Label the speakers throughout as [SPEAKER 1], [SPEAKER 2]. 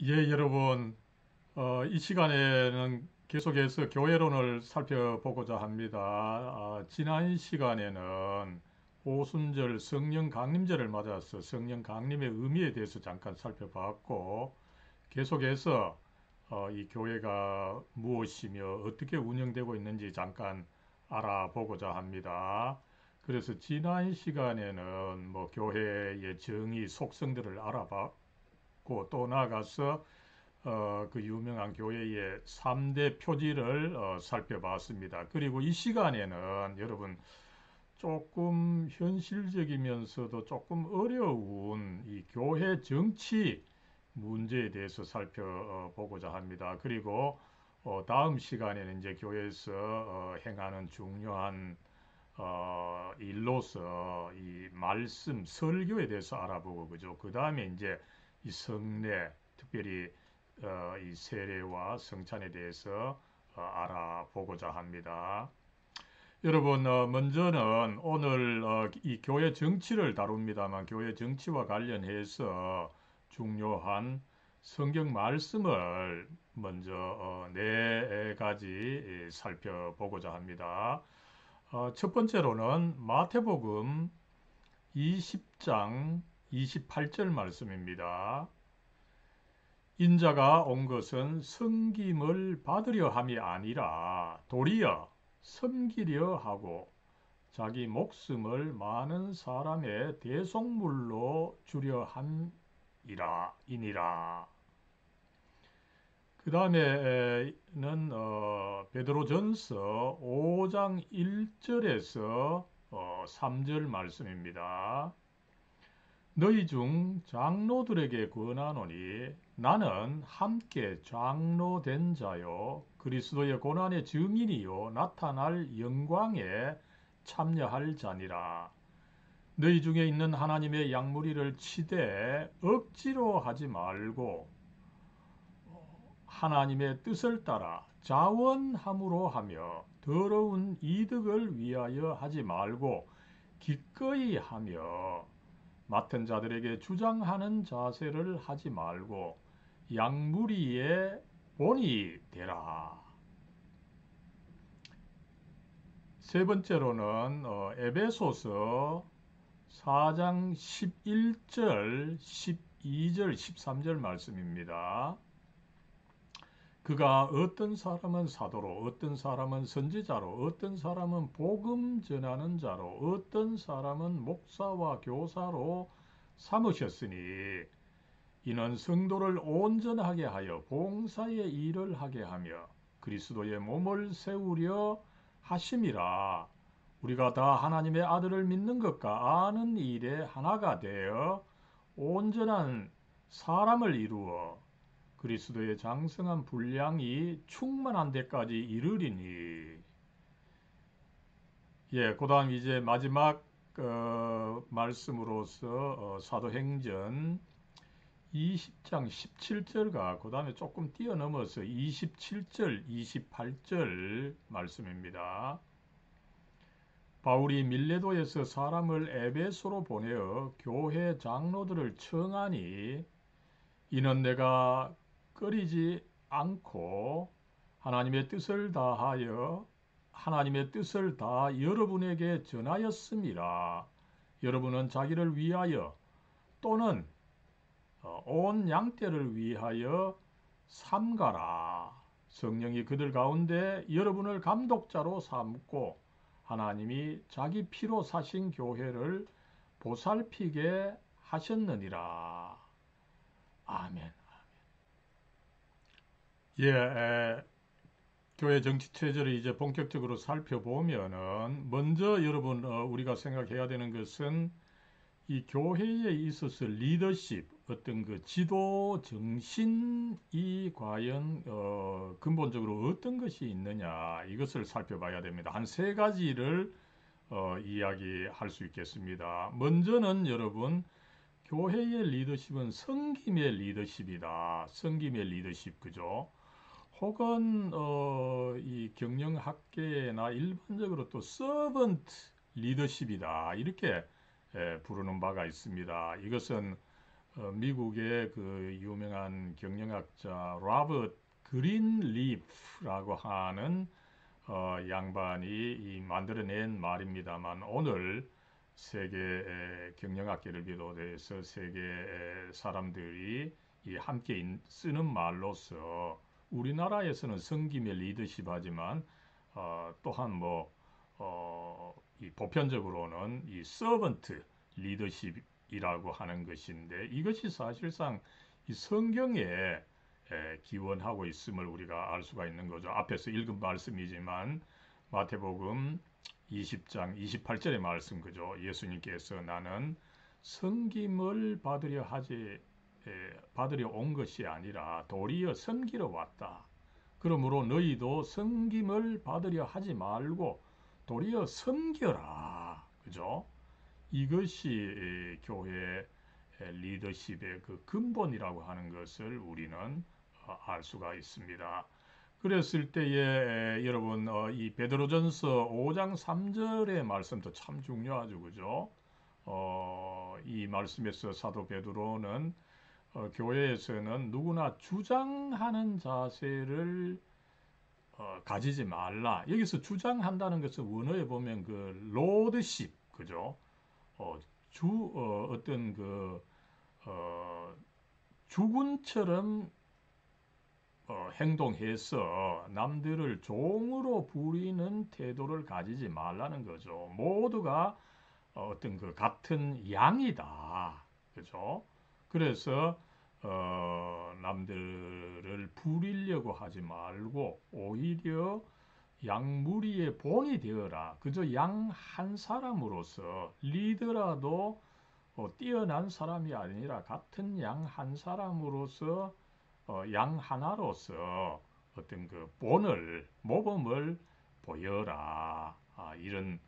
[SPEAKER 1] 예, 여러분, 이 시간에는 계속해서 교회론을 살펴보고자 합니다. 지난 시간에는 오순절 성령 강림절을 맞아서 성령 강림의 의미에 대해서 잠깐 살펴봤고, 계속해서 이 교회가 무엇이며 어떻게 운영되고 있는지 잠깐 알아보고자 합니다. 그래서 지난 시간에는 뭐 교회의 정의, 속성들을 알아봤고, 또 나아가서 그 유명한 교회의 3대 표지를 살펴봤습니다. 그리고 이 시간에는 여러분 조금 현실적이면서도 조금 어려운 이 교회 정치 문제에 대해서 살펴보고자 합니다. 그리고 다음 시간에는 이제 교회에서 행하는 중요한 일로서 이 말씀 설교에 대해서 알아보고 그죠. 그 다음에 이제 이 성례, 특별히 이 세례와 성찬에 대해서 알아보고자 합니다. 여러분, 먼저는 오늘 이 교회 정치를 다룹니다만 교회 정치와 관련해서 중요한 성경 말씀을 먼저 네 가지 살펴보고자 합니다. 첫 번째로는 마태복음 20장 28절 말씀입니다. 인자가 온 것은 섬김을 받으려 함이 아니라 도리어 섬기려 하고 자기 목숨을 많은 사람의 대속물로 주려 함이라 이니라. 그 다음에는 베드로전서 5장 1절에서 3절 말씀입니다. 너희 중 장로들에게 권하노니 나는 함께 장로된 자요 그리스도의 고난의 증인이요 나타날 영광에 참여할 자니라. 너희 중에 있는 하나님의 양무리를 치되 억지로 하지 말고 하나님의 뜻을 따라 자원함으로 하며 더러운 이득을 위하여 하지 말고 기꺼이 하며 맡은 자들에게 주장하는 자세를 하지 말고 양무리의 본이 되라. 세 번째로는 에베소서 4장 11절, 12절, 13절 말씀입니다. 그가 어떤 사람은 사도로, 어떤 사람은 선지자로, 어떤 사람은 복음 전하는 자로, 어떤 사람은 목사와 교사로 삼으셨으니 이는 성도를 온전하게 하여 봉사의 일을 하게 하며 그리스도의 몸을 세우려 하심이라. 우리가 다 하나님의 아들을 믿는 것과 아는 일에 하나가 되어 온전한 사람을 이루어 그리스도의 장성한 분량이 충만한 데까지 이르리니. 예, 그다음 이제 마지막 말씀으로서 사도행전 20장 17절과 그 다음에 조금 뛰어넘어서 27절, 28절 말씀입니다. 바울이 밀레도에서 사람을 에베소로 보내어 교회 장로들을 청하니 이는 내가 꺼리지 않고 하나님의 뜻을 다하여 하나님의 뜻을 다 여러분에게 전하였음이라. 여러분은 자기를 위하여 또는 온 양떼를 위하여 삼가라. 성령이 그들 가운데 여러분을 감독자로 삼고 하나님이 자기 피로 사신 교회를 보살피게 하셨느니라. 아멘. 예, 교회 정치 체제를 이제 본격적으로 살펴보면은 먼저 여러분 우리가 생각해야 되는 것은 이 교회에 있어서 리더십, 어떤 그 지도 정신이 과연 근본적으로 어떤 것이 있느냐 이것을 살펴봐야 됩니다. 한 세 가지를 이야기할 수 있겠습니다. 먼저는 여러분 교회의 리더십은 섬김의 리더십이다. 섬김의 리더십 그죠? 혹은 이 경영학계나 일반적으로 또 서번트 리더십이다. 이렇게 부르는 바가 있습니다. 이것은 미국의 그 유명한 경영학자 로버트 그린리프라고 하는 양반이 만들어낸 말입니다만 오늘 세계 경영학계를 비롯해서 세계 사람들이 함께 쓰는 말로서 우리나라에서는 섬김의 리더십 하지만 또한 이 보편적으로는 이 서번트 리더십이라고 하는 것인데 이것이 사실상 이 성경에 기원하고 있음을 우리가 알 수가 있는 거죠. 앞에서 읽은 말씀이지만 마태복음 20장 28절의 말씀 그죠. 예수님께서 나는 섬김을 받으려 온 것이 아니라 도리어 섬기러 왔다. 그러므로 너희도 섬김을 받으려 하지 말고 도리어 섬겨라. 그죠? 이것이 교회 리더십의 그 근본이라고 하는 것을 우리는 알 수가 있습니다. 그랬을 때에 여러분 이 베드로전서 5장 3절의 말씀도 참 중요하죠. 그죠? 이 말씀에서 사도 베드로는 교회에서는 누구나 주장하는 자세를 가지지 말라. 여기서 주장한다는 것은 원어에 보면 그 로드십, 그죠? 어, 어떤 그 주군처럼 행동해서 남들을 종으로 부리는 태도를 가지지 말라는 거죠. 모두가 어떤 그 같은 양이다. 그죠? 그래서 남들을 부리려고 하지 말고 오히려 양무리의 본이 되어라. 그저 양 한 사람으로서 리더라도 뛰어난 사람이 아니라 같은 양 한 사람으로서 양 하나로서 어떤 그 모범을 보여라. 이런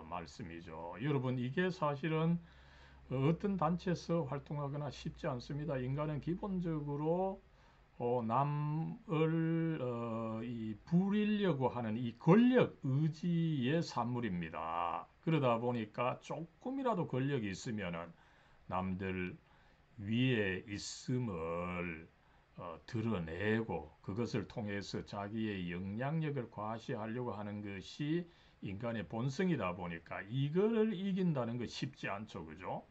[SPEAKER 1] 말씀이죠. 여러분, 이게 사실은 어떤 단체에서 활동하거나 쉽지 않습니다. 인간은 기본적으로 남을 부리려고 하는 이 권력 의지의 산물입니다. 그러다 보니까 조금이라도 권력이 있으면은 남들 위에 있음을 드러내고 그것을 통해서 자기의 영향력을 과시하려고 하는 것이 인간의 본성이다 보니까 이거를 이긴다는 거 쉽지 않죠. 그죠?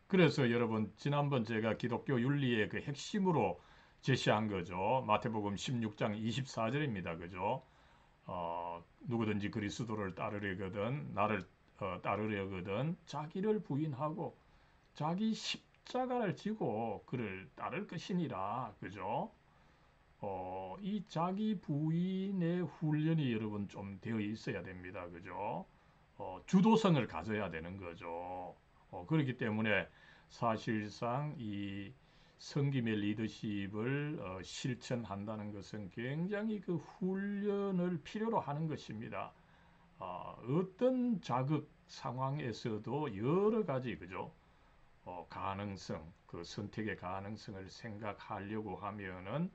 [SPEAKER 1] 그래서 여러분 지난번 제가 기독교 윤리의 그 핵심으로 제시한 거죠. 마태복음 16장 24절입니다. 그죠? 누구든지 그리스도를 따르려거든 나를 따르려거든 자기를 부인하고 자기 십자가를 지고 그를 따를 것이니라. 그죠? 이 자기 부인의 훈련이 여러분 좀 되어 있어야 됩니다. 그죠? 주도성을 가져야 되는 거죠. 그렇기 때문에 사실상 이 섬김의 리더십을 실천한다는 것은 굉장히 그 훈련을 필요로 하는 것입니다. 어떤 자극 상황에서도 여러 가지 그죠? 가능성, 그 선택의 가능성을 생각하려고 하면은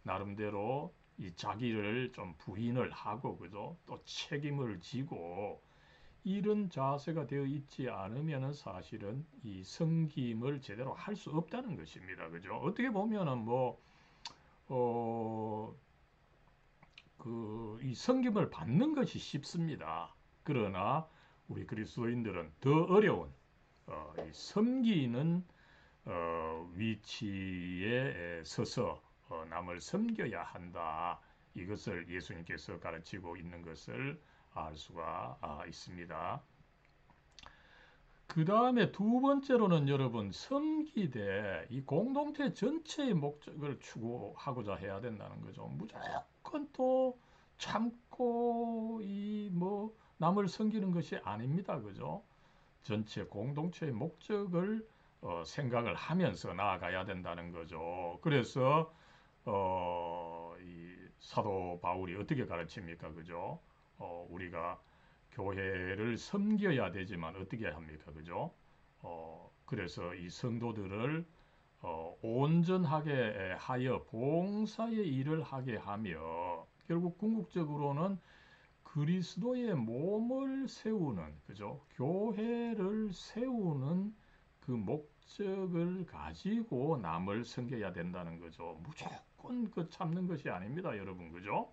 [SPEAKER 1] 나름대로 이 자기를 좀 부인을 하고 그죠? 또 책임을 지고 이런 자세가 되어 있지 않으면은 사실은 이 섬김을 제대로 할 수 없다는 것입니다. 그죠? 어떻게 보면은 이 섬김을 받는 것이 쉽습니다. 그러나 우리 그리스도인들은 더 어려운 이 섬기는 위치에 서서 남을 섬겨야 한다. 이것을 예수님께서 가르치고 있는 것을 알 수가 있습니다. 그 다음에 두 번째로는 여러분 섬기되 이 공동체 전체의 목적을 추구하고자 해야 된다는 거죠. 무조건 또 참고 남을 섬기는 것이 아닙니다. 그죠? 전체 공동체의 목적을 생각을 하면서 나아가야 된다는 거죠. 그래서 이 사도 바울이 어떻게 가르칩니까? 그죠? 우리가 교회를 섬겨야 되지만 어떻게 합니까? 그죠? 그래서 이 성도들을 온전하게 하여 봉사의 일을 하게 하며 결국 궁극적으로는 그리스도의 몸을 세우는 그죠? 교회를 세우는 그 목적을 가지고 남을 섬겨야 된다는 거죠. 무조건 그 참는 것이 아닙니다, 여러분. 그죠?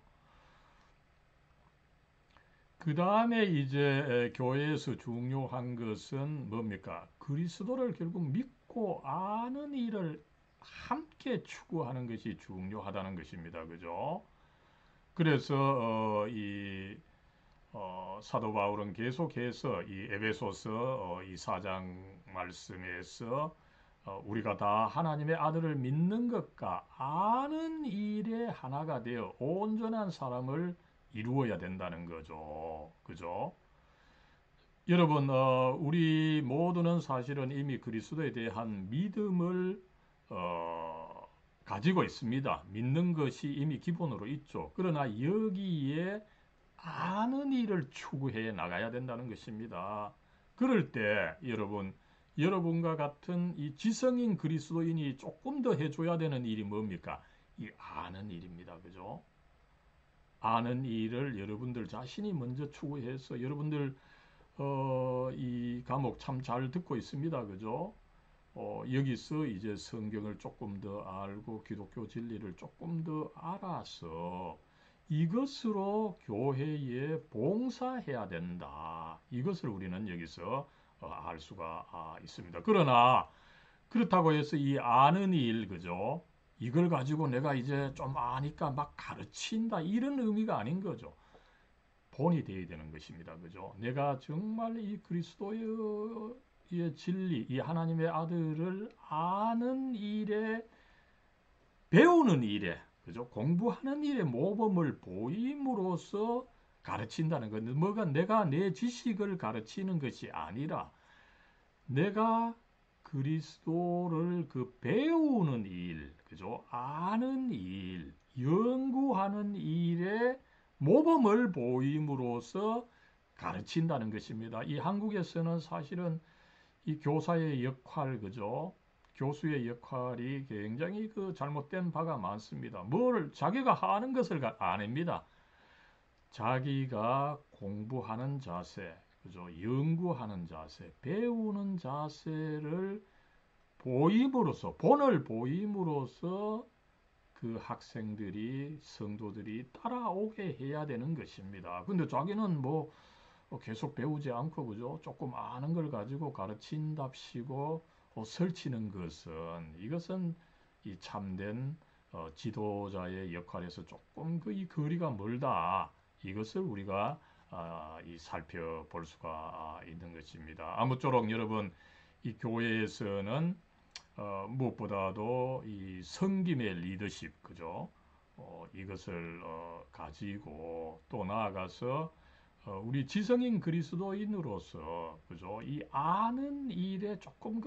[SPEAKER 1] 그 다음에 이제 교회에서 중요한 것은 뭡니까? 그리스도를 결국 믿고 아는 일을 함께 추구하는 것이 중요하다는 것입니다. 그죠? 그래서 사도 바울은 계속해서 이 에베소서 이 4장 말씀에서 우리가 다 하나님의 아들을 믿는 것과 아는 일에 하나가 되어 온전한 사람을 이루어야 된다는 거죠. 그죠? 여러분, 우리 모두는 사실은 이미 그리스도에 대한 믿음을 어, 가지고 있습니다. 믿는 것이 이미 기본으로 있죠. 그러나 여기에 아는 일을 추구해 나가야 된다는 것입니다. 그럴 때 여러분과 같은 이 지성인 그리스도인이 조금 더 해줘야 되는 일이 뭡니까? 이 아는 일입니다. 그죠? 아는 일을 여러분들 자신이 먼저 추구해서 여러분들 이 과목 참 잘 듣고 있습니다. 그죠? 여기서 이제 성경을 조금 더 알고 기독교 진리를 조금 더 알아서 이것으로 교회에 봉사해야 된다. 이것을 우리는 여기서 알 수가 있습니다. 그러나 그렇다고 해서 이 아는 일, 그죠? 이걸 가지고 내가 이제 좀 아니까 막 가르친다. 이런 의미가 아닌 거죠. 본이 되어야 되는 것입니다. 그죠? 내가 정말 이 그리스도의 진리, 이 하나님의 아들을 아는 일에, 배우는 일에, 그죠? 공부하는 일에 모범을 보임으로써 가르친다는 것. 뭐가 내가 내 지식을 가르치는 것이 아니라 내가 그리스도를 그 배우는 일, 그죠? 아는 일, 연구하는 일에 모범을 보임으로써 가르친다는 것입니다. 이 한국에서는 사실은 이 교사의 역할, 그죠? 교수의 역할이 굉장히 그 잘못된 바가 많습니다. 뭘 자기가 하는 것을 아닙니다. 자기가 공부하는 자세, 그죠? 연구하는 자세, 배우는 자세를 보임으로써, 본을 보임으로써 그 학생들이, 성도들이 따라오게 해야 되는 것입니다. 근데 자기는 뭐 계속 배우지 않고, 그죠? 조금 아는 걸 가지고 가르친답시고 설치는 것은, 이것은 이 참된 지도자의 역할에서 조금 이 거리가 멀다. 이것을 우리가 이 살펴볼 수가 있는 것입니다. 아무쪼록 여러분, 이 교회에서는 무엇보다도 이 섬김의 리더십, 그죠? 이것을 가지고 또 나아가서 우리 지성인 그리스도인으로서, 그죠? 이 아는 일에 조금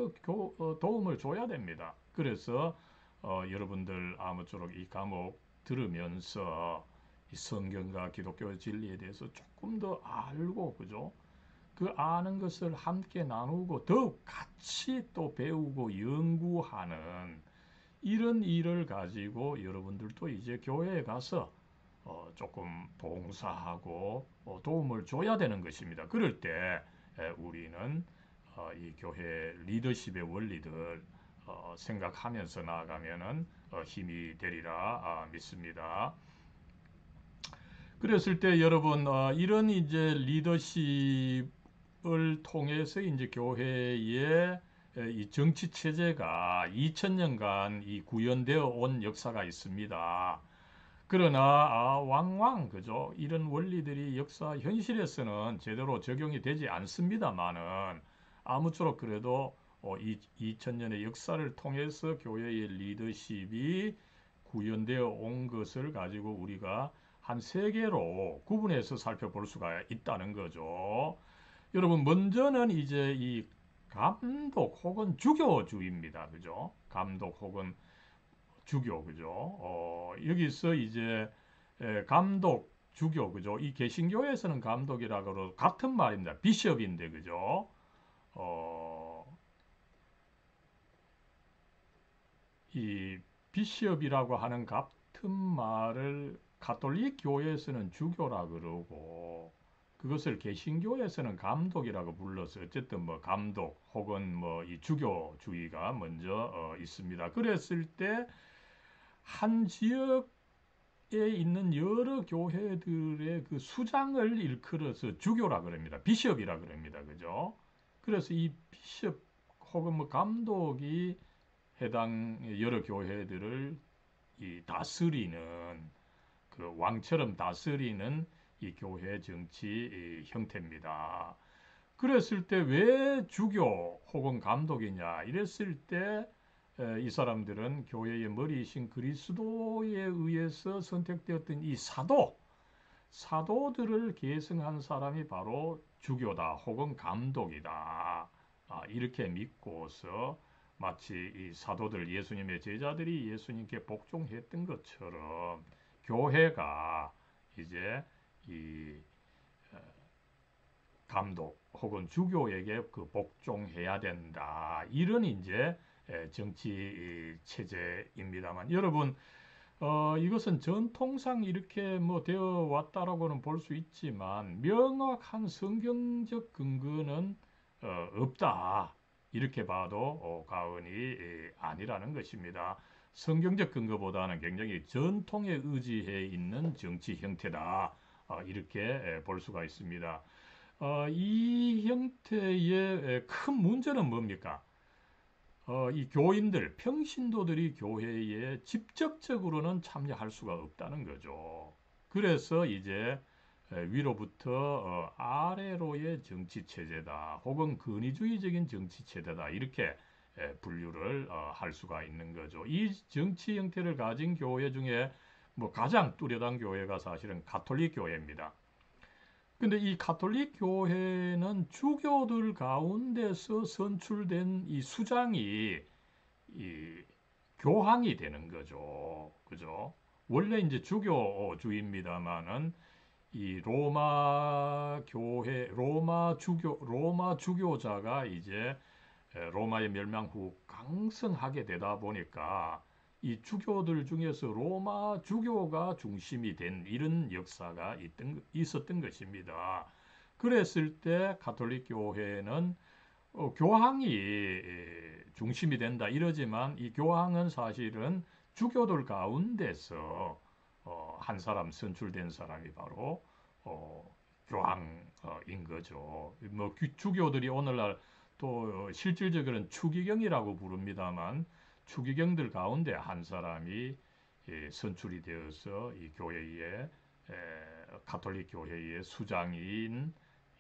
[SPEAKER 1] 도움을 줘야 됩니다. 그래서 여러분들 아무쪼록 이 과목 들으면서 이 성경과 기독교 진리에 대해서 조금 더 알고, 그죠? 그 아는 것을 함께 나누고 더욱 같이 또 배우고 연구하는 이런 일을 가지고 여러분들도 이제 교회에 가서 조금 봉사하고 도움을 줘야 되는 것입니다. 그럴 때 우리는 이 교회 리더십의 원리들 생각하면서 나아가면은 힘이 되리라 믿습니다. 그랬을 때 여러분 이런 이제 리더십을 통해서 이제 교회의 이 정치 체제가 2000년간 이 구현되어 온 역사가 있습니다. 그러나 왕왕 그죠? 이런 원리들이 역사 현실에서는 제대로 적용이 되지 않습니다만은 아무쪼록 그래도 이 2000년의 역사를 통해서 교회의 리더십이 구현되어 온 것을 가지고 우리가 한 세 개로 구분해서 살펴볼 수가 있다는 거죠. 여러분 먼저는 이제 이 감독 혹은 주교주의입니다. 그죠? 감독 혹은 주교, 그죠? 여기서 이제 감독, 주교, 그죠? 이 개신교에서는 감독이라고 같은 말입니다. 비숍인데, 그죠? 어, 이 비숍이라고 하는 같은 말을 가톨릭 교회에서는 주교라 그러고, 그것을 개신교에서는 감독이라고 불러서 어쨌든 뭐 감독 혹은 뭐 이 주교주의가 먼저 있습니다. 그랬을 때 한 지역에 있는 여러 교회들의 그 수장을 일컬어서 주교라 그럽니다. 비숍이라 그럽니다. 그죠? 그래서 이 비숍 혹은 뭐 감독이 해당 여러 교회들을 이 다스리는 그 왕처럼 다스리는 이 교회 정치 형태입니다. 그랬을 때 왜 주교 혹은 감독이냐 이랬을 때 이 사람들은 교회의 머리이신 그리스도에 의해서 선택되었던 이 사도들을 계승한 사람이 바로 주교다 혹은 감독이다. 이렇게 믿고서 마치 이 사도들 예수님의 제자들이 예수님께 복종했던 것처럼 교회가 이제 이 감독 혹은 주교에게 그 복종해야 된다. 이런 이제 정치 체제입니다만 여러분 이것은 전통상 이렇게 뭐 되어 왔다라고는 볼 수 있지만 명확한 성경적 근거는 없다. 이렇게 봐도 과언이 아니라는 것입니다. 성경적 근거보다는 굉장히 전통에 의지해 있는 정치 형태다. 이렇게 볼 수가 있습니다. 이 형태의 큰 문제는 뭡니까? 이 교인들, 평신도들이 교회에 직접적으로는 참여할 수가 없다는 거죠. 그래서 이제 위로부터 아래로의 정치 체제다, 혹은 권위주의적인 정치 체제다 이렇게 분류를 할 수가 있는 거죠. 이 정치 형태를 가진 교회 중에 뭐 가장 뚜렷한 교회가 사실은 가톨릭 교회입니다. 근데 이 가톨릭 교회는 주교들 가운데서 선출된 이 수장이 이 교황이 되는 거죠. 그죠? 원래 이제 주교주의입니다만은 이 로마 주교자가 이제 로마의 멸망 후 강성하게 되다 보니까 이 주교들 중에서 로마 주교가 중심이 된 이런 역사가 있었던 것입니다. 그랬을 때 가톨릭 교회는 교황이 중심이 된다 이러지만 이 교황은 사실은 주교들 가운데서 한 사람 선출된 사람이 바로 교황인 거죠. 뭐 주교들이 오늘날 또 실질적으로는 추기경이라고 부릅니다만 추기경들 가운데 한 사람이 선출이 되어서 이 교회의 가톨릭 교회의 수장인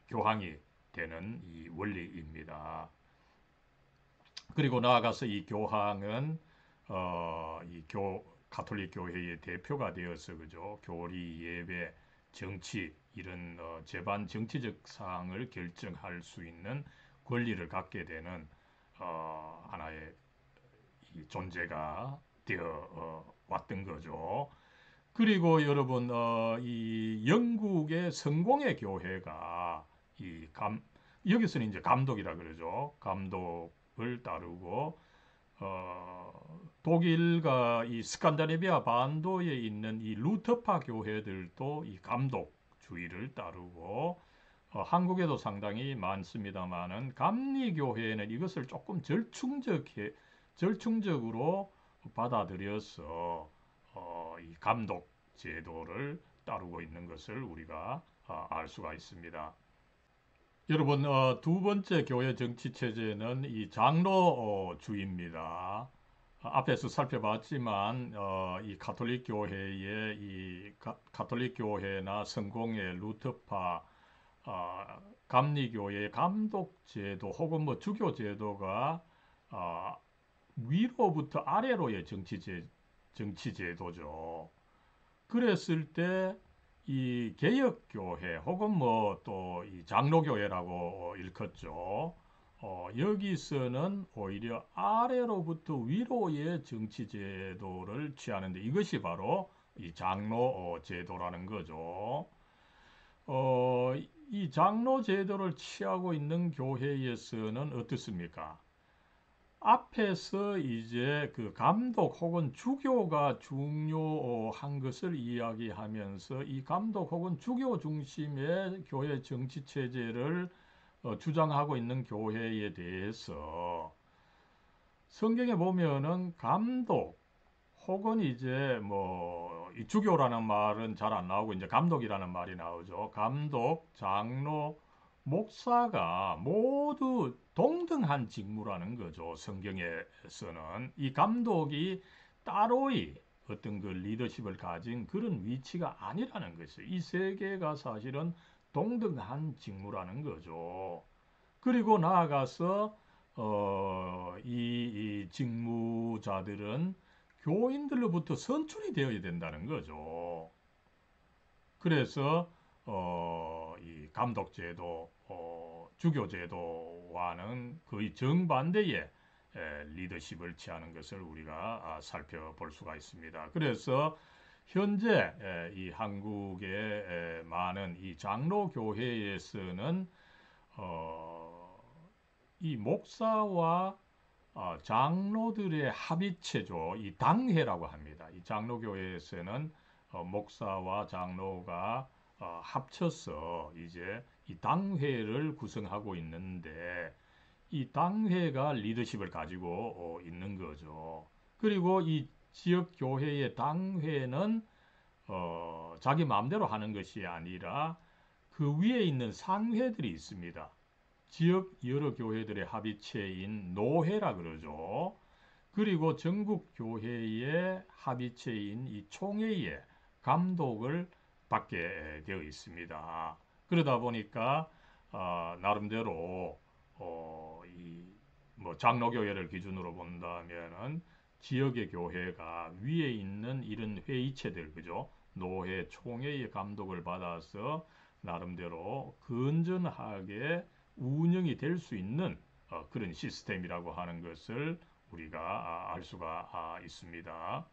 [SPEAKER 1] 교황이 되는 이 원리입니다. 그리고 나아가서 이 교황은 가톨릭 교회의 대표가 되어서 그죠 교리 예배 정치 이런 제반 정치적 사항을 결정할 수 있는 권리를 갖게 되는 하나의 이 존재가 되어 왔던 거죠. 그리고 여러분 이 영국의 성공의 교회가 이 여기서는 이제 감독이라 그러죠. 감독을 따르고 독일과 이 스칸다네비아 반도에 있는 이 루터파 교회들도 이 감독주의를 따르고 한국에도 상당히 많습니다만은 감리교회는 이것을 조금 절충적으로 받아들여서 이 감독 제도를 따르고 있는 것을 우리가 알 수가 있습니다. 여러분, 두 번째 교회 정치 체제는 이 장로주의입니다. 앞에서 살펴봤지만 이 가톨릭 교회의 가톨릭 교회나 성공의 루터파 감리교회의 감독 제도 혹은 뭐 주교 제도가 위로부터 아래로의 정치 제도죠. 그랬을 때 이 개혁교회 혹은 뭐 또 이 장로교회라고 일컫죠. 여기서는 오히려 아래로부터 위로의 정치 제도를 취하는데 이것이 바로 이 장로 제도라는 거죠. 이 장로 제도를 취하고 있는 교회에서는 어떻습니까? 앞에서 이제 그 감독 혹은 주교가 중요한 것을 이야기하면서 이 감독 혹은 주교 중심의 교회 정치 체제를 주장하고 있는 교회에 대해서 성경에 보면은 감독 혹은 이제 뭐 이 주교라는 말은 잘 안 나오고 이제 감독이라는 말이 나오죠. 감독, 장로, 목사가 모두 동등한 직무라는 거죠. 성경에서는 이 감독이 따로의 어떤 그 리더십을 가진 그런 위치가 아니라는 것이에요. 이 세 개가 사실은 동등한 직무라는 거죠. 그리고 나아가서 이 직무자들은 교인들로부터 선출이 되어야 된다는 거죠. 그래서 이 감독제도, 주교제도와는 거의 정반대의 리더십을 취하는 것을 우리가 살펴볼 수가 있습니다. 그래서 현재 이 한국의 많은 이 장로 교회에서는 어, 이 목사와 장로들의 합의체죠. 이 당회라고 합니다. 이 장로교회에서는 목사와 장로가 합쳐서 이제 이 당회를 구성하고 있는데 이 당회가 리더십을 가지고 있는 거죠. 그리고 이 지역 교회의 당회는 자기 마음대로 하는 것이 아니라 그 위에 있는 상회들이 있습니다. 지역 여러 교회들의 합의체인 노회라 그러죠. 그리고 전국 교회의 합의체인 이 총회의 감독을 받게 되어 있습니다. 그러다 보니까 나름대로 이뭐 장로교회를 기준으로 본다면은 지역의 교회가 위에 있는 이런 회의체들 그죠? 노회, 총회의 감독을 받아서 나름대로 건전하게 운영이 될 수 있는 그런 시스템이라고 하는 것을 우리가 알 수가 있습니다.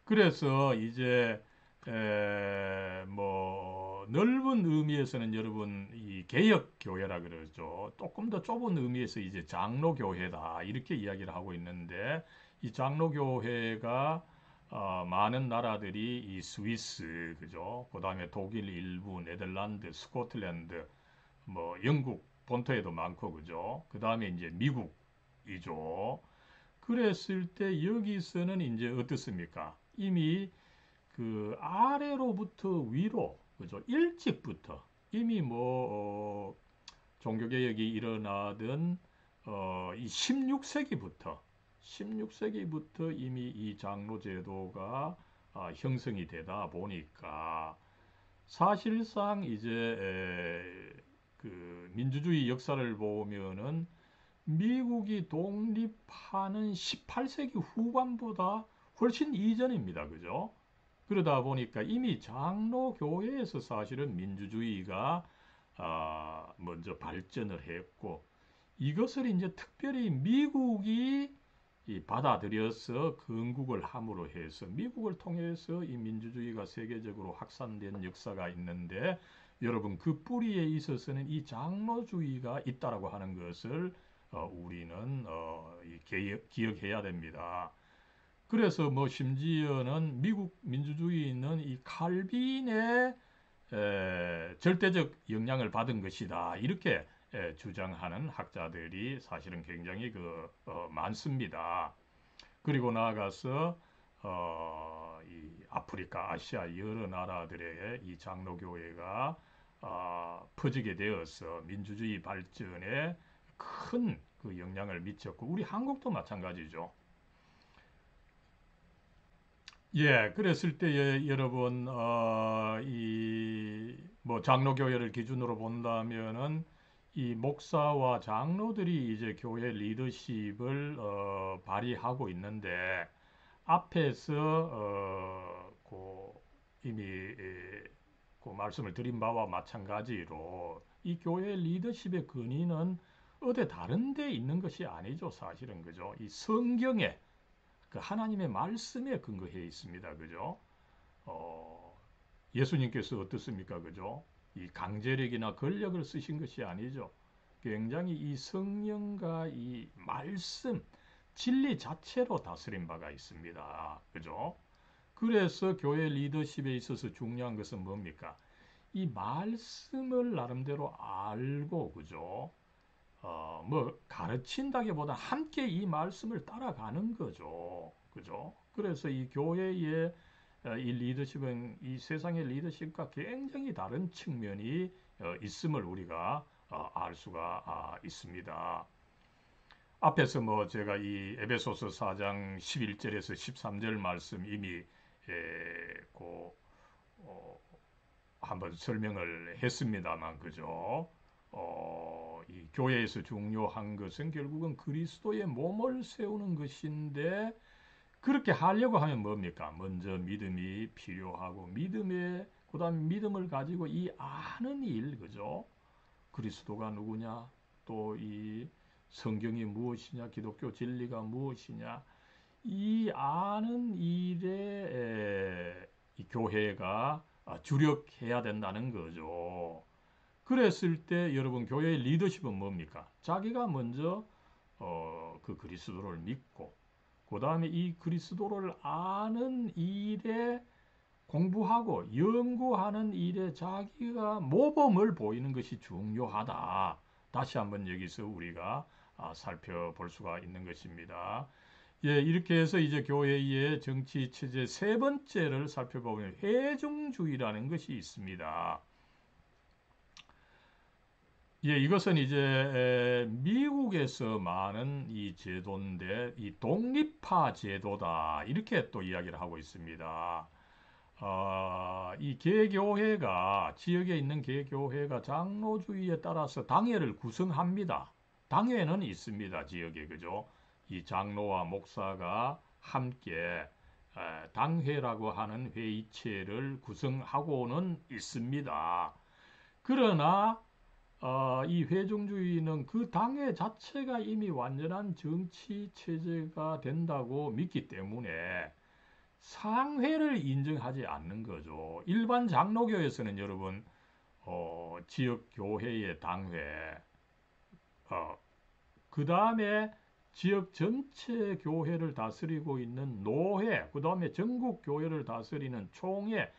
[SPEAKER 1] 그래서 이제 뭐 넓은 의미에서는 여러분 이 개혁 교회라 그러죠. 조금 더 좁은 의미에서 이제 장로 교회다 이렇게 이야기를 하고 있는데 이 장로 교회가 많은 나라들이 이 스위스 그죠. 그다음에 독일 일부, 네덜란드, 스코틀랜드, 뭐 영국 본토에도 많고 그죠. 그다음에 이제 미국이죠. 그랬을 때 여기서는 이제 어떻습니까? 이미 그 아래로부터 위로 그죠? 일찍부터 이미 뭐 종교개혁이 일어나던 이 16세기부터 이미 이 장로제도가 형성이 되다 보니까 사실상 이제 그 민주주의 역사를 보면은 미국이 독립하는 18세기 후반보다 훨씬 이전입니다. 그죠? 그러다 보니까 이미 장로교회에서 사실은 민주주의가 먼저 발전을 했고 이것을 이제 특별히 미국이 받아들여서 건국을 함으로 해서 미국을 통해서 이 민주주의가 세계적으로 확산된 역사가 있는데 여러분 그 뿌리에 있어서는 이 장로주의가 있다라고 하는 것을 우리는 기억해야 됩니다. 그래서 뭐 심지어는 미국 민주주의는 이 칼빈의 절대적 영향을 받은 것이다. 이렇게 주장하는 학자들이 사실은 굉장히 많습니다. 그리고 나아가서 이 아프리카, 아시아 여러 나라들의 이 장로교회가 퍼지게 되어서 민주주의 발전에 큰 그 영향을 미쳤고 우리 한국도 마찬가지죠. 예, 그랬을 때 여러분 이 뭐 장로교회를 기준으로 본다면은 이 목사와 장로들이 이제 교회 리더십을 발휘하고 있는데 앞에서 이미 그 말씀을 드린 바와 마찬가지로 이 교회 리더십의 근위는 어디 다른 데 있는 것이 아니죠, 사실은 그죠? 이 성경에 그 하나님의 말씀에 근거해 있습니다. 그죠? 어, 예수님께서 어떻습니까? 그죠? 이 강제력이나 권력을 쓰신 것이 아니죠. 굉장히 이 성령과 이 말씀, 진리 자체로 다스린 바가 있습니다. 그죠? 그래서 교회 리더십에 있어서 중요한 것은 뭡니까? 이 말씀을 나름대로 알고, 그죠? 뭐 가르친다기보다 함께 이 말씀을 따라가는 거죠. 그죠? 그래서 이 교회의 이 리더십은 이 세상의 리더십과 굉장히 다른 측면이 있음을 우리가 알 수가 있습니다. 앞에서 뭐 제가 이 에베소서 4장 11절에서 13절 말씀 이미 그 한번 설명을 했습니다만, 그죠? 이 교회에서 중요한 것은 결국은 그리스도의 몸을 세우는 것인데, 그렇게 하려고 하면 뭡니까? 먼저 믿음이 필요하고, 그다음 믿음을 가지고 이 아는 일, 그죠? 그리스도가 누구냐? 또 이 성경이 무엇이냐? 기독교 진리가 무엇이냐? 이 아는 일에 이 교회가 주력해야 된다는 거죠. 그랬을 때 여러분 교회의 리더십은 뭡니까? 자기가 먼저 그 그리스도를 믿고 그 다음에 이 그리스도를 아는 일에 공부하고 연구하는 일에 자기가 모범을 보이는 것이 중요하다. 다시 한번 여기서 우리가 살펴볼 수가 있는 것입니다. 예, 이렇게 해서 이제 교회의 정치 체제 세 번째를 살펴보면 회중주의라는 것이 있습니다. 예, 이것은 이제 미국에서 많은 이 제도인데 이 독립파 제도다 이렇게 또 이야기를 하고 있습니다. 이 개교회가 지역에 있는 개교회가 장로주의에 따라서 당회를 구성합니다. 당회는 있습니다. 지역에 그죠? 이 장로와 목사가 함께 당회라고 하는 회의체를 구성하고는 있습니다. 그러나 이 회중주의는 그 당회 자체가 이미 완전한 정치 체제가 된다고 믿기 때문에 상회를 인정하지 않는 거죠. 일반 장로교에서는 여러분 지역 교회의 당회, 그 다음에 지역 전체 교회를 다스리고 있는 노회, 그 다음에 전국 교회를 다스리는 총회,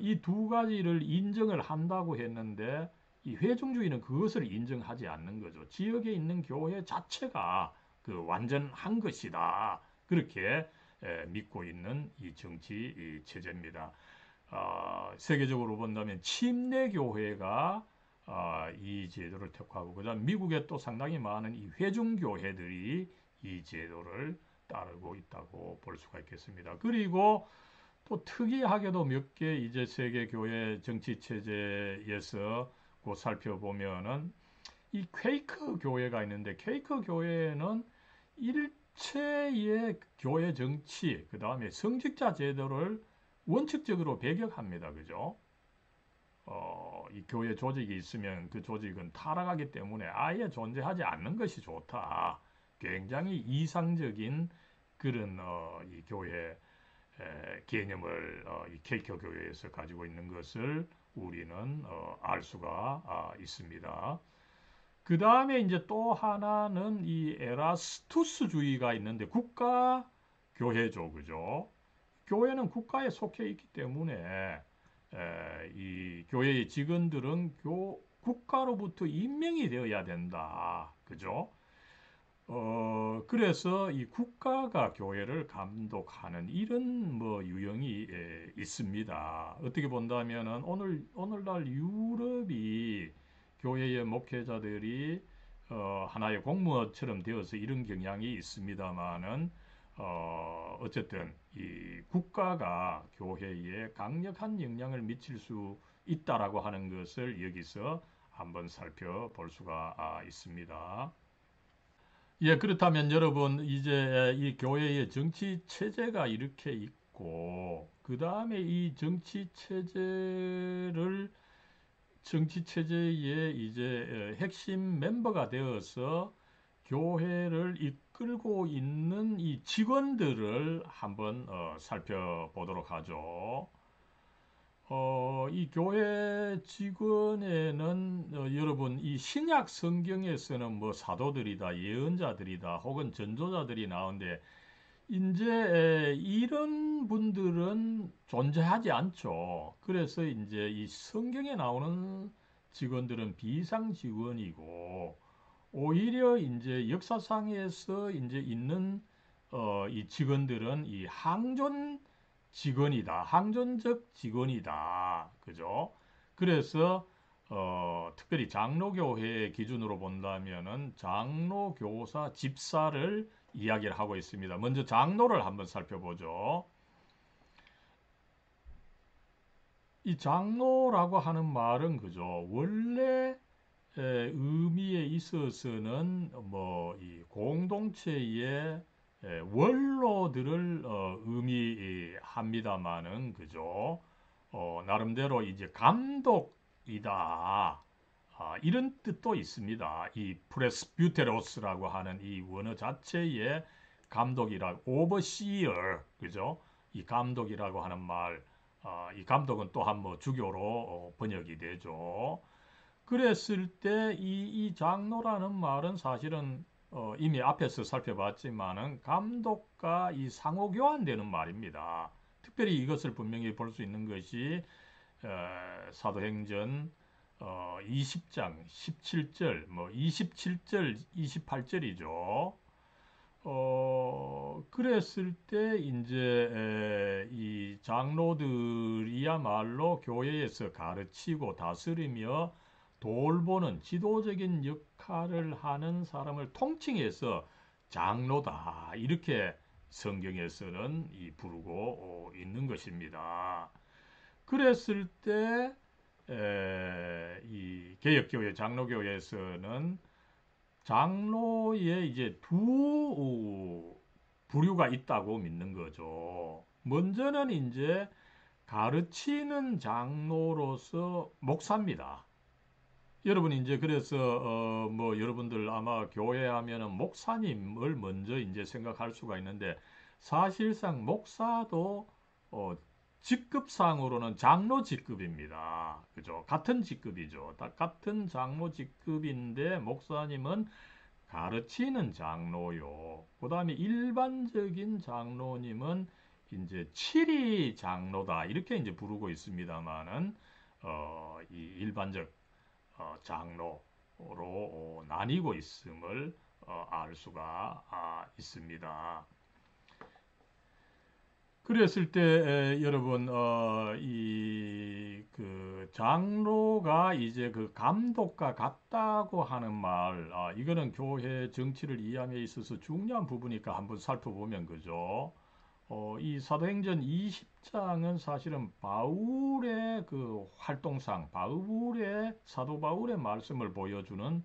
[SPEAKER 1] 이 두 가지를 인정을 한다고 했는데 이 회중주의는 그것을 인정하지 않는 거죠. 지역에 있는 교회 자체가 그 완전한 것이다. 그렇게 믿고 있는 이 정치 이 체제입니다. 세계적으로 본다면 침례 교회가 이 제도를 택하고 그다음 미국에 또 상당히 많은 이 회중 교회들이 이 제도를 따르고 있다고 볼 수가 있겠습니다. 그리고 또 특이하게도 몇 개 이제 세계 교회 정치 체제에서 그 살펴보면은 이 퀘이커 교회가 있는데 퀘이커 교회는 일체의 교회 정치 그다음에 성직자 제도를 원칙적으로 배격합니다. 그죠? 이 교회 조직이 있으면 그 조직은 타락하기 때문에 아예 존재하지 않는 것이 좋다. 굉장히 이상적인 그런 이 교회 개념을 이 케이크 교회에서 가지고 있는 것을 우리는 알 수가 있습니다. 그 다음에 이제 또 하나는 이 에라스투스주의가 있는데 국가 교회죠, 그죠? 교회는 국가에 속해 있기 때문에 이 교회의 직원들은 국가로부터 임명이 되어야 된다, 그죠? 그래서 이 국가가 교회를 감독하는 이런 뭐 유형이 있습니다. 어떻게 본다면은 오늘날 유럽이 교회의 목회자들이 하나의 공무원처럼 되어서 이런 경향이 있습니다만은 어쨌든 이 국가가 교회에 강력한 영향을 미칠 수 있다라고 하는 것을 여기서 한번 살펴볼 수가 있습니다. 예, 그렇다면 여러분, 이제 이 교회의 정치 체제가 이렇게 있고, 그 다음에 이 정치 체제의 이제 핵심 멤버가 되어서 교회를 이끌고 있는 이 직원들을 한번 살펴보도록 하죠. 이 교회 직원에는 여러분 이 신약 성경에서는 뭐 사도들이다, 예언자들이다, 혹은 전도자들이 나오는데 이제 이런 분들은 존재하지 않죠. 그래서 이제 이 성경에 나오는 직원들은 비상 직원이고 오히려 이제 역사상에서 이제 있는 이 직원들은 이 항존 직원이다. 항존적 직원이다. 그죠? 그래서 특별히 장로교회 기준으로 본다면은 장로교사 집사를 이야기를 하고 있습니다. 먼저 장로를 한번 살펴보죠. 이 장로라고 하는 말은 그죠? 원래 의미에 있어서는 뭐 이 공동체의 원로들을 의미합니다마는 그죠? 나름대로 이제 감독이다. 이런 뜻도 있습니다. 이 프레스뷰테로스라고 하는 이 원어 자체의 감독이라 오버시어 그죠? 이 감독이라고 하는 말, 이 감독은 또한 뭐 주교로 번역이 되죠. 그랬을 때 이 장로라는 말은 사실은 이미 앞에서 살펴봤지만은 감독과 이 상호 교환되는 말입니다. 특별히 이것을 분명히 볼 수 있는 것이 사도행전 20장 17절, 뭐 27절, 28절이죠. 그랬을 때 이제 이 장로들이야말로 교회에서 가르치고 다스리며 돌보는 지도적인 역할을 하는 사람을 통칭해서 장로다 이렇게 성경에서는 부르고 있는 것입니다. 그랬을 때 이 개혁교회 장로교회에서는 장로에 이제 두 부류가 있다고 믿는 거죠. 먼저는 이제 가르치는 장로로서 목사입니다. 여러분 이제 그래서 뭐 여러분들 아마 교회 하면은 목사님을 먼저 이제 생각할 수가 있는데 사실상 목사도 직급상으로는 장로 직급입니다. 그죠? 같은 직급이죠. 같은 장로 직급인데 목사님은 가르치는 장로요. 그 다음에 일반적인 장로님은 이제 칠이 장로다. 이렇게 이제 부르고 있습니다만은, 이 일반적 장로로 나뉘고 있음을 알 수가 있습니다. 그랬을 때 여러분 이 그 장로가 이제 그 감독과 같다고 하는 말 이거는 교회 정치를 이해함에 있어서 중요한 부분이니까 한번 살펴보면 그죠. 이 사도행전 20장은 사실은 바울의 그 활동상 바울의 사도 바울의 말씀을 보여주는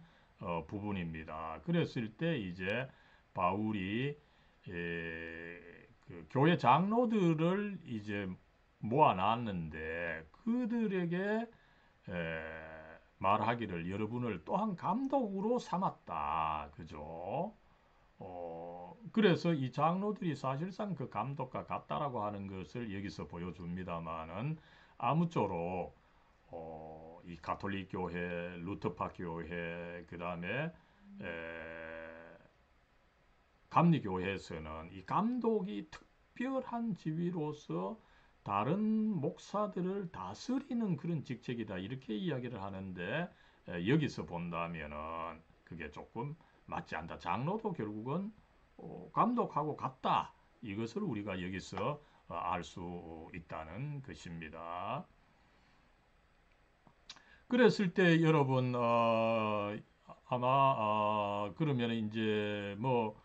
[SPEAKER 1] 부분입니다. 그랬을 때 이제 바울이 그 교회 장로들을 이제 모아놨는데 그들에게 말하기를 여러분을 또한 감독으로 삼았다. 그죠? 그래서 이 장로들이 사실상 그 감독과 같다라고 하는 것을 여기서 보여줍니다만은 아무쪼록 이 가톨릭 교회, 루터파 교회, 그 다음에 감리교회에서는 이 감독이 특별한 지위로서 다른 목사들을 다스리는 그런 직책이다 이렇게 이야기를 하는데 여기서 본다면은 그게 조금 맞지 않다. 장로도 결국은 감독하고 같다. 이것을 우리가 여기서 알 수 있다는 것입니다. 그랬을 때 여러분 아마 그러면 이제 뭐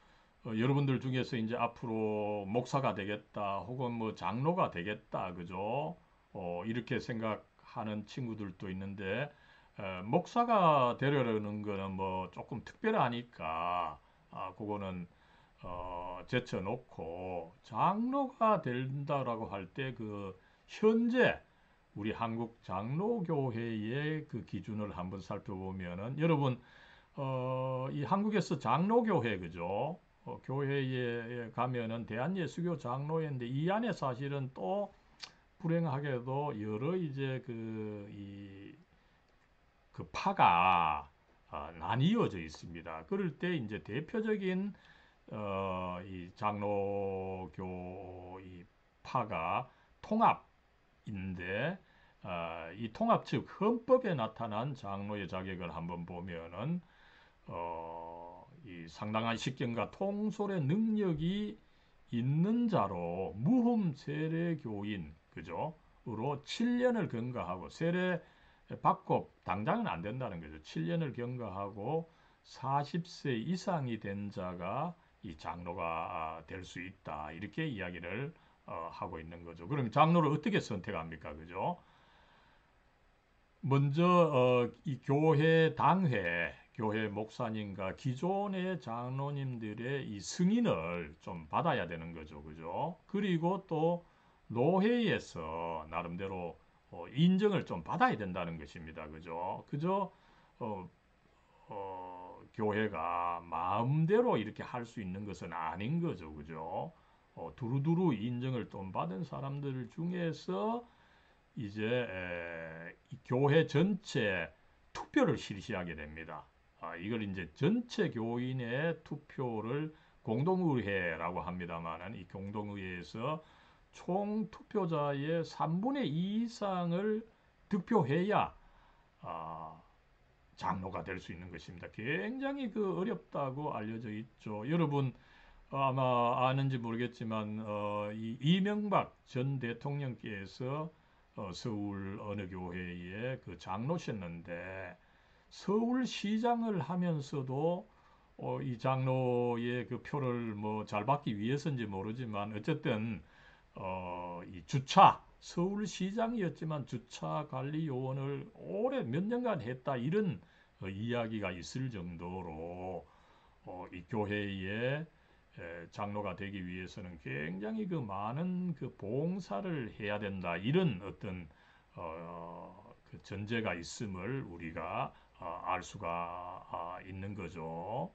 [SPEAKER 1] 여러분들 중에서 이제 앞으로 목사가 되겠다 혹은 뭐 장로가 되겠다 그죠? 이렇게 생각하는 친구들도 있는데 목사가 되려는 거는 뭐 조금 특별하니까 그거는 제쳐놓고 장로가 된다라고 할 때 그 현재 우리 한국 장로교회의 그 기준을 한번 살펴보면은 여러분 이 한국에서 장로교회 그죠? 교회에 가면은 대한예수교 장로회인데 이 안에 사실은 또 불행하게도 여러 이제 그 파가 나뉘어져 있습니다. 그럴 때 이제 대표적인 이 장로교 이 파가 통합인데 이 통합 즉 헌법에 나타난 장로의 자격을 한번 보면은 이 상당한 식견과 통솔의 능력이 있는 자로 무흠 세례 교인 그죠? 으로 7년을 경과하고 세례 받고 당장은 안 된다는 거죠. 7년을 경과하고 40세 이상이 된 자가 이 장로가 될 수 있다. 이렇게 이야기를 하고 있는 거죠. 그럼 장로를 어떻게 선택합니까? 그죠? 먼저 이 교회 당회, 교회 목사님과 기존의 장로님들의 이 승인을 좀 받아야 되는 거죠. 그죠? 그리고 또 노회에서 나름대로 인정을 좀 받아야 된다는 것입니다. 그죠? 그저 어, 교회가 마음대로 이렇게 할 수 있는 것은 아닌 거죠. 그죠? 두루두루 인정을 좀 받은 사람들 중에서 이제 이 교회 전체 투표를 실시하게 됩니다. 이걸 이제 전체 교인의 투표를 공동의회라고 합니다만은 이 공동의회에서 총 투표자의 3분의 2 이상을 득표해야 아, 장로가 될 수 있는 것입니다. 굉장히 어렵다고 알려져 있죠. 여러분 아마 아는지 모르겠지만 이 이명박 전 대통령께서 서울 어느 교회에 그 장로셨는데 서울시장을 하면서도 이 장로의 그 표를 뭐 잘 받기 위해서인지 모르지만 어쨌든 이 주차 서울시장이었지만 주차 관리 요원을 오래 몇 년간 했다 이런 이야기가 있을 정도로 이 교회에 장로가 되기 위해서는 굉장히 그 많은 그 봉사를 해야 된다 이런 어떤 그 전제가 있음을 우리가 알 수가 있는 거죠.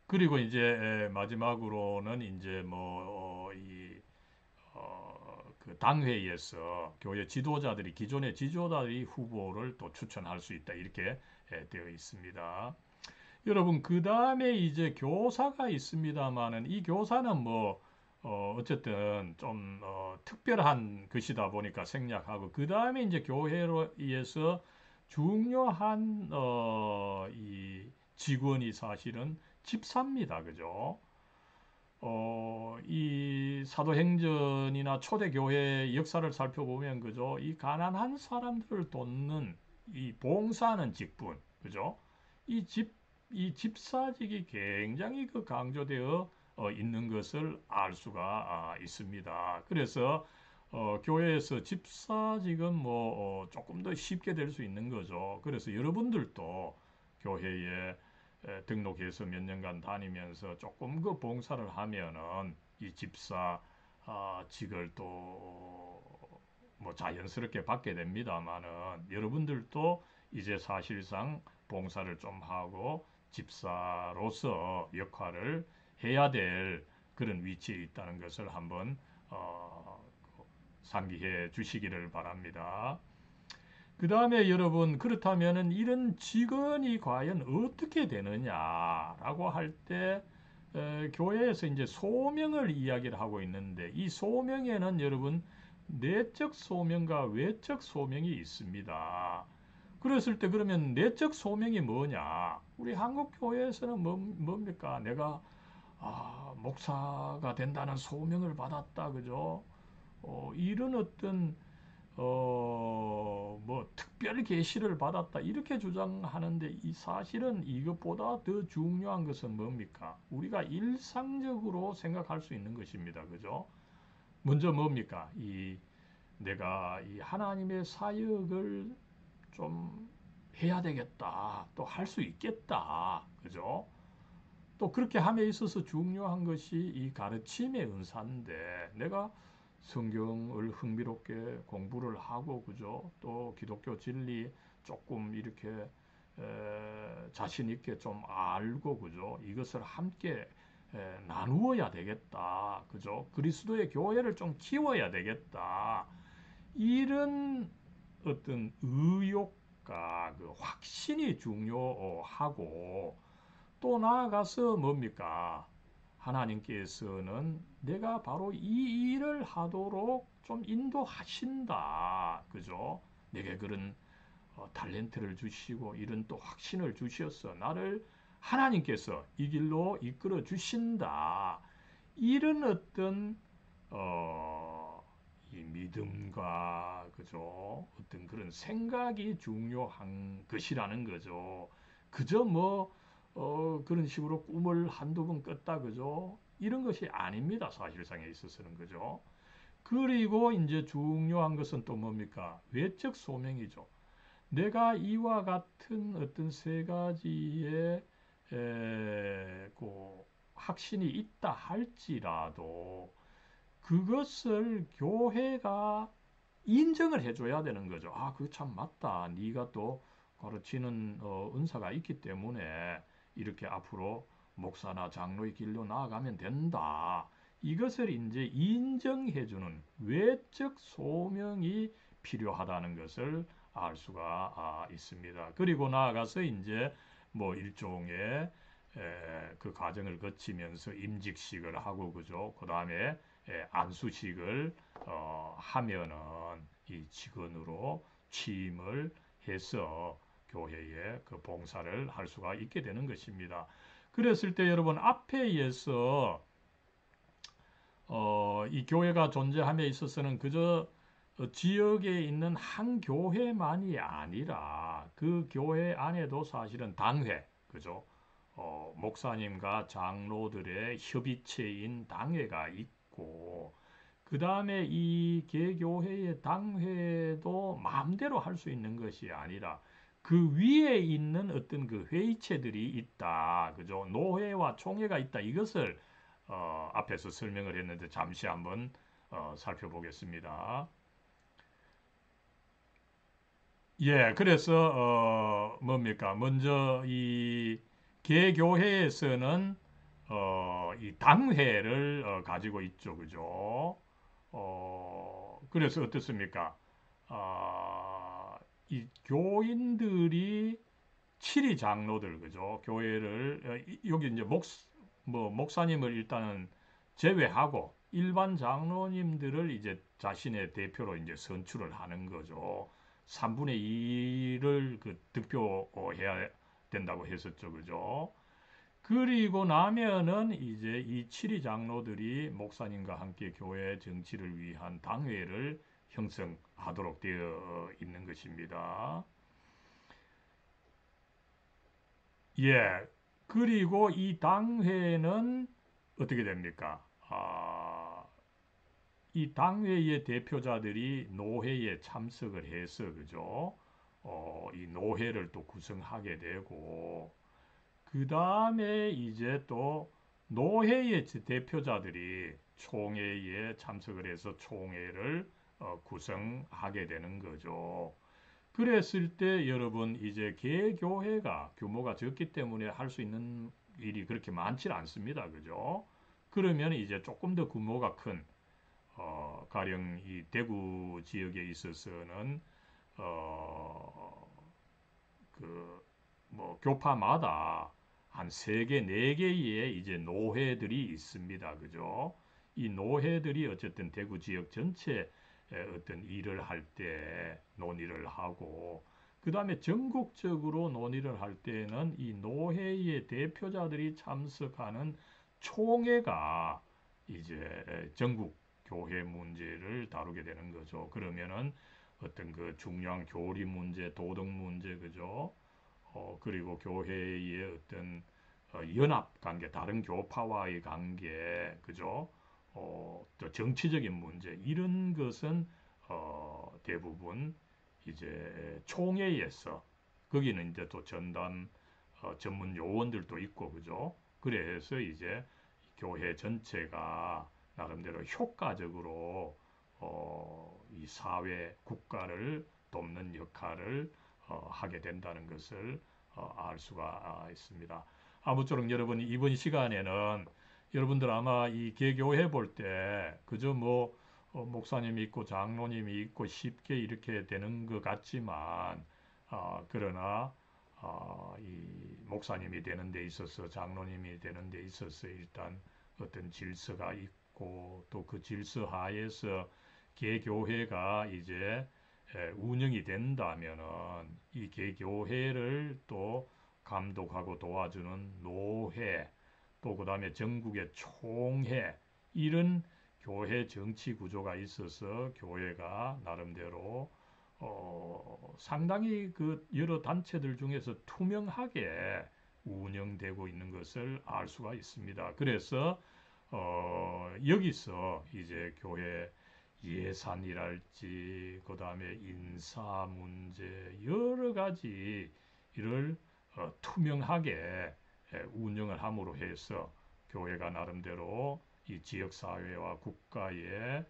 [SPEAKER 1] 그리고 이제 마지막으로는 이제 그 당회에서 교회 지도자들이 기존의 지도자들이 후보를 또 추천할 수 있다 이렇게 되어 있습니다. 여러분 그 다음에 이제 교사가 있습니다만은 이 교사는 뭐 어쨌든 좀 특별한 것이다 보니까 생략하고 그 다음에 이제 교회로 의해서 중요한 이 직원이 사실은 집사입니다. 그죠? 이 사도행전이나 초대교회의 역사를 살펴보면 그죠? 이 가난한 사람들을 돕는 이 봉사하는 직분, 그죠? 이 집, 이 집사직이 굉장히 그 강조되어 있는 것을 알 수가 있습니다. 그래서 교회에서 집사직은 뭐 조금 더 쉽게 될 수 있는 거죠. 그래서 여러분들도 교회에 등록해서 몇 년간 다니면서 조금 그 봉사를 하면은 이 집사 직을 또 뭐 자연스럽게 받게 됩니다만은 여러분들도 이제 사실상 봉사를 좀 하고 집사로서 역할을 해야 될 그런 위치에 있다는 것을 한번 상기해 주시기를 바랍니다. 그 다음에 여러분 그렇다면은 이런 직원이 과연 어떻게 되느냐라고 할 때 교회에서 이제 소명을 이야기를 하고 있는데 이 소명에는 여러분 내적 소명과 외적 소명이 있습니다. 그랬을 때 그러면 내적 소명이 뭐냐? 우리 한국 교회에서는 뭡니까? 내가 목사가 된다는 소명을 받았다, 그죠? 이런 어떤 뭐 특별 계시를 받았다 이렇게 주장하는데 이 사실은 이것보다 더 중요한 것은 뭡니까? 우리가 일상적으로 생각할 수 있는 것입니다. 그죠? 먼저 뭡니까? 이 내가 이 하나님의 사역을 좀 해야 되겠다. 또 할 수 있겠다. 그죠? 또 그렇게 함에 있어서 중요한 것이 이 가르침의 은사인데 내가 성경을 흥미롭게 공부를 하고 그죠? 또 기독교 진리 조금 이렇게 자신 있게 좀 알고 그죠? 이것을 함께 나누어야 되겠다. 그죠? 그리스도의 교회를 좀 키워야 되겠다. 이런 어떤 의욕과 그 확신이 중요하고 또 나아가서 뭡니까? 하나님께서는 내가 바로 이 일을 하도록 좀 인도하신다. 그죠? 내게 그런 탤런트를 주시고 이런 또 확신을 주셔서 나를 하나님께서 이 길로 이끌어 주신다. 이런 어떤 이 믿음과 그죠? 어떤 그런 생각이 중요한 것이라는 거죠. 그저 뭐 그런 식으로 꿈을 한두 번 꿨다 그죠? 이런 것이 아닙니다. 사실상에 있어서는 그죠? 그리고 이제 중요한 것은 또 뭡니까? 외적 소명이죠. 내가 이와 같은 어떤 세 가지의 그 확신이 있다 할지라도 그것을 교회가 인정을 해줘야 되는 거죠. 아, 그거 참 맞다. 네가 또 가르치는 은사가 있기 때문에 이렇게 앞으로 목사나 장로의 길로 나아가면 된다. 이것을 이제 인정해주는 외적 소명이 필요하다는 것을 알 수가 있습니다. 그리고 나아가서 이제 뭐 일종의 그 과정을 거치면서 임직식을 하고 그죠. 그 다음에 안수식을 하면은 이 직원으로 취임을 해서 교회에 그 봉사를 할 수가 있게 되는 것입니다. 그랬을 때 여러분 앞에에서 이 교회가 존재함에 있어서는 그저 지역에 있는 한 교회만이 아니라 그 교회 안에도 사실은 당회, 그죠? 목사님과 장로들의 협의체인 당회가 있고, 그 다음에 이 개교회의 당회도 마음대로 할 수 있는 것이 아니라 그 위에 있는 어떤 그 회의체들이 있다. 그죠? 노회와 총회가 있다. 이것을 앞에서 설명을 했는데 잠시 한번 살펴보겠습니다. 예, 그래서 뭡니까? 먼저 이 개교회에서는 이 당회를 가지고 있죠, 그죠? 그래서 어떻습니까? 이 교인들이 칠이 장로들, 그죠? 교회를 여기 이제 목사님을 일단은 제외하고 일반 장로님들을 이제 자신의 대표로 이제 선출을 하는 거죠. 3분의 2를 그 득표해야 된다고 했었죠. 그죠? 그리고 나면은 이제 이 칠위 장로들이 목사님과 함께 교회 정치를 위한 당회를 형성하도록 되어 있는 것입니다. 예. 그리고 이 당회는 어떻게 됩니까? 이 당회의 대표자들이 노회에 참석을 해서, 그죠? 이 노회를 또 구성하게 되고, 그 다음에 이제 또 노회의 대표자들이 총회에 참석을 해서 총회를 구성하게 되는 거죠. 그랬을 때 여러분 이제 개교회가 규모가 적기 때문에 할 수 있는 일이 그렇게 많지 않습니다. 그죠? 그러면 이제 조금 더 규모가 큰 가령 이 대구 지역에 있어서는 어, 그 뭐 교파마다 한 세개네개의 이제 노회들이 있습니다. 그죠? 이 노회들이 어쨌든 대구 지역 전체 어떤 일을 할 때 논의를 하고 그 다음에 전국적으로 논의를 할 때는 이 노회의 대표자들이 참석하는 총회가 이제 전국 교회 문제를 다루게 되는 거죠. 그러면은 어떤 그 중요한 교리 문제, 도덕 문제, 그죠? 그리고 교회의 어떤 연합 관계, 다른 교파와의 관계, 그죠? 또 정치적인 문제, 이런 것은 대부분 이제 총회에서 거기는 이제 또 전담 전문 요원들도 있고, 그죠? 그래서 이제 교회 전체가 나름대로 효과적으로 이 사회, 국가를 돕는 역할을 하게 된다는 것을 알 수가 있습니다. 아무쪼록 여러분 이번 시간에는 여러분들 아마 이 개교회 볼 때 그저 뭐 목사님이 있고 장로님이 있고 쉽게 이렇게 되는 것 같지만 그러나 이 목사님이 되는 데 있어서 장로님이 되는 데 있어서 일단 어떤 질서가 있고 또 그 질서 하에서 개교회가 이제 운영이 된다면은 이 개교회를 또 감독하고 도와주는 노회 또 그다음에 전국의 총회 이런 교회 정치 구조가 있어서 교회가 나름대로 상당히 그 여러 단체들 중에서 투명하게 운영되고 있는 것을 알 수가 있습니다. 그래서 여기서 이제 교회 예산이랄지 그다음에 인사 문제 여러 가지를 투명하게 운영을 함으로 해서 교회가 나름대로 이 지역 사회와 국가의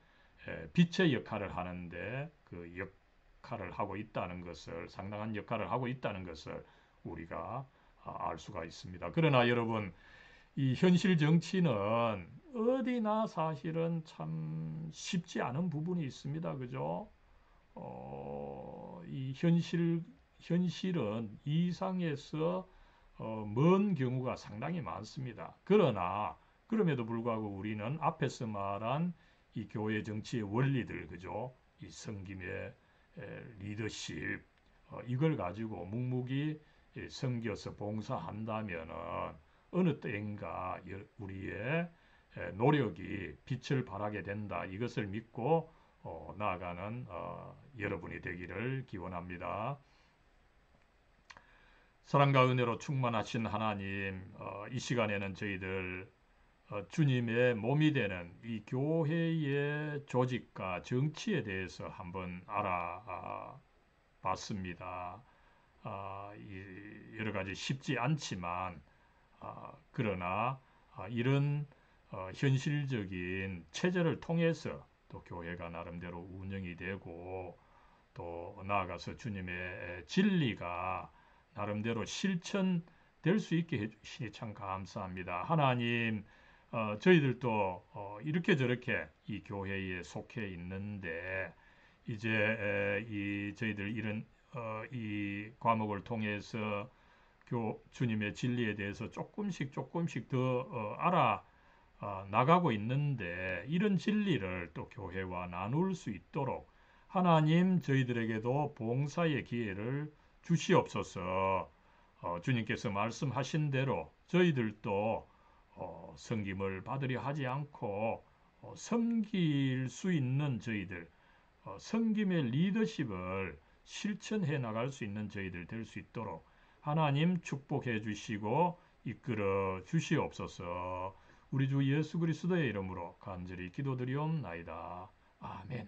[SPEAKER 1] 빛의 역할을 하는데 그 역할을 하고 있다는 것을 상당한 역할을 하고 있다는 것을 우리가 알 수가 있습니다. 그러나 여러분 이 현실 정치는 어디나 사실은 참 쉽지 않은 부분이 있습니다. 그죠? 이 현실은 이상에서 먼 경우가 상당히 많습니다. 그러나 그럼에도 불구하고 우리는 앞에서 말한 이 교회 정치의 원리들, 그죠? 이 섬김의 리더십, 이걸 가지고 묵묵히 섬겨서 봉사한다면은 어느 때인가 우리의 노력이 빛을 발하게 된다. 이것을 믿고 나아가는 여러분이 되기를 기원합니다. 사랑과 은혜로 충만하신 하나님, 이 시간에는 저희들 주님의 몸이 되는 이 교회의 조직과 정치에 대해서 한번 알아봤습니다. 여러 가지 쉽지 않지만 그러나 이런 현실적인 체제를 통해서 또 교회가 나름대로 운영이 되고 또 나아가서 주님의 진리가 나름대로 실천될 수 있게 해주시니 참 감사합니다. 하나님, 저희들도 이렇게 저렇게 이 교회에 속해 있는데 이제 저희들 이런 이 과목을 통해서 주님의 진리에 대해서 조금씩 더 알아 나가고 있는데 이런 진리를 또 교회와 나눌 수 있도록 하나님 저희들에게도 봉사의 기회를 주시옵소서. 주님께서 말씀하신 대로 저희들도 섬김을 받으려 하지 않고 섬길 수 있는 저희들 섬김의 리더십을 실천해 나갈 수 있는 저희들 될 수 있도록 하나님 축복해 주시고 이끌어 주시옵소서. 우리 주 예수 그리스도의 이름으로 간절히 기도드리옵나이다. 아멘.